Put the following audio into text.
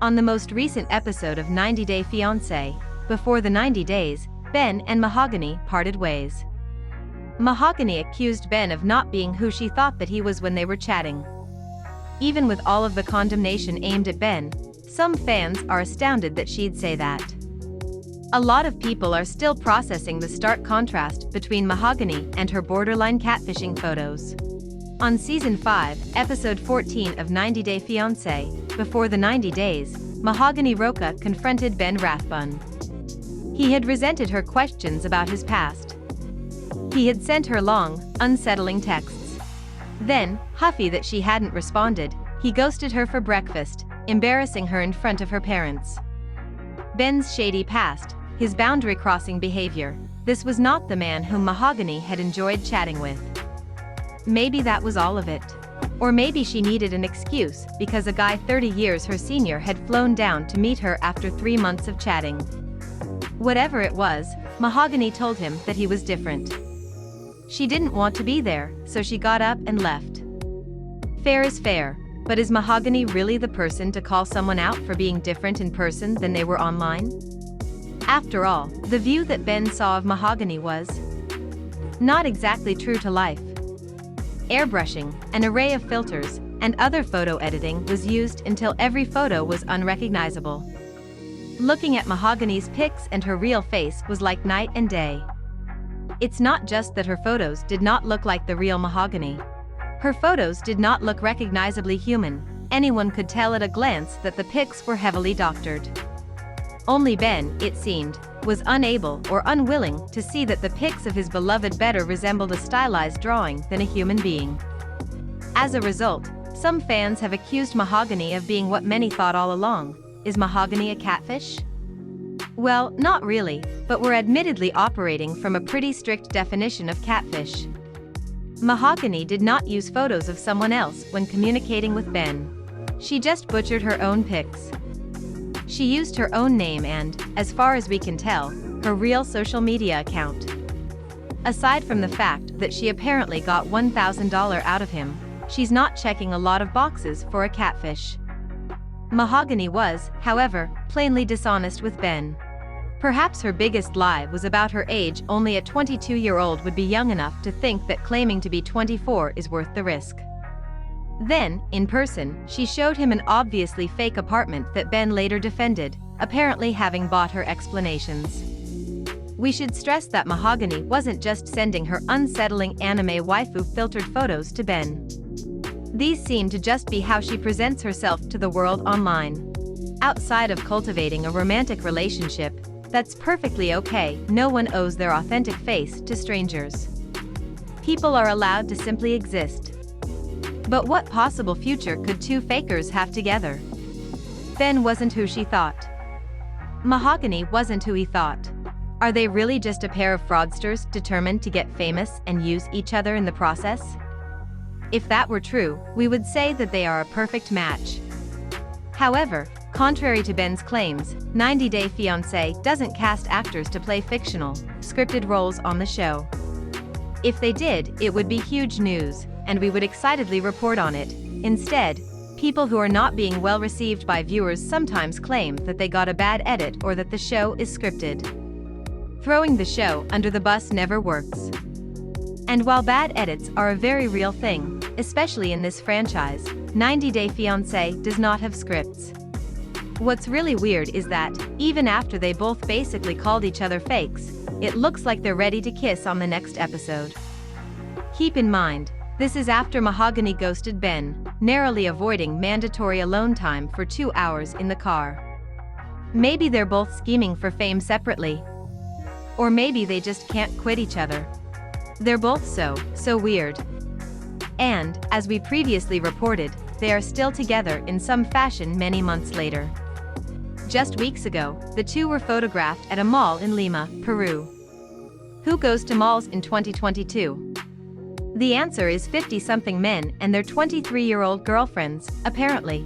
On the most recent episode of 90 Day Fiance, before the 90 days, Ben and Mahogany parted ways. Mahogany accused Ben of not being who she thought that he was when they were chatting. Even with all of the condemnation aimed at Ben, some fans are astounded that she'd say that. A lot of people are still processing the stark contrast between Mahogany and her borderline catfishing photos. On Season 5, Episode 14 of 90 Day Fiance, before the 90 days, Mahogany Roca confronted Ben Rathbun. He had resented her questions about his past. He had sent her long, unsettling texts. Then, huffy that she hadn't responded, he ghosted her for breakfast, embarrassing her in front of her parents. Ben's shady past, his boundary-crossing behavior, this was not the man whom Mahogany had enjoyed chatting with. Maybe that was all of it. Or maybe she needed an excuse because a guy 30 years her senior had flown down to meet her after 3 months of chatting. Whatever it was, Mahogany told him that he was different. She didn't want to be there, so she got up and left. Fair is fair, but is Mahogany really the person to call someone out for being different in person than they were online? After all, the view that Ben saw of Mahogany was not exactly true to life. Airbrushing, an array of filters, and other photo editing was used until every photo was unrecognizable. Looking at Mahogany's pics and her real face was like night and day. It's not just that her photos did not look like the real Mahogany. Her photos did not look recognizably human. Anyone could tell at a glance that the pics were heavily doctored. Only Ben, it seemed, was unable or unwilling to see that the pics of his beloved better resembled a stylized drawing than a human being. As a result, some fans have accused Mahogany of being what many thought all along. Is Mahogany a catfish? Well, not really, but we're admittedly operating from a pretty strict definition of catfish. Mahogany did not use photos of someone else when communicating with Ben. She just butchered her own pics. She used her own name and, as far as we can tell, her real social media account. Aside from the fact that she apparently got $1,000 out of him, she's not checking a lot of boxes for a catfish. Mahogany was, however, plainly dishonest with Ben. Perhaps her biggest lie was about her age. Only a 22-year-old would be young enough to think that claiming to be 24 is worth the risk. Then, in person, she showed him an obviously fake apartment that Ben later defended, apparently having bought her explanations. We should stress that Mahogany wasn't just sending her unsettling anime waifu filtered photos to Ben. These seem to just be how she presents herself to the world online. Outside of cultivating a romantic relationship, that's perfectly okay. No one owes their authentic face to strangers. People are allowed to simply exist. But what possible future could two fakers have together? Ben wasn't who she thought. Mahogany wasn't who he thought. Are they really just a pair of fraudsters determined to get famous and use each other in the process? If that were true, we would say that they are a perfect match. However, contrary to Ben's claims, 90 Day Fiance doesn't cast actors to play fictional, scripted roles on the show. If they did, it would be huge news, and we would excitedly report on it. Instead, people who are not being well received by viewers sometimes claim that they got a bad edit or that the show is scripted. Throwing the show under the bus never works. And while bad edits are a very real thing, especially in this franchise, 90 Day Fiance does not have scripts. What's really weird is that, even after they both basically called each other fakes, it looks like they're ready to kiss on the next episode. Keep in mind, this is after Mahogany ghosted Ben, narrowly avoiding mandatory alone time for 2 hours in the car. Maybe they're both scheming for fame separately. Or maybe they just can't quit each other. They're both so weird. And, as we previously reported, they are still together in some fashion many months later. Just weeks ago, the two were photographed at a mall in Lima, Peru. Who goes to malls in 2022? The answer is 50-something men and their 23-year-old girlfriends, apparently.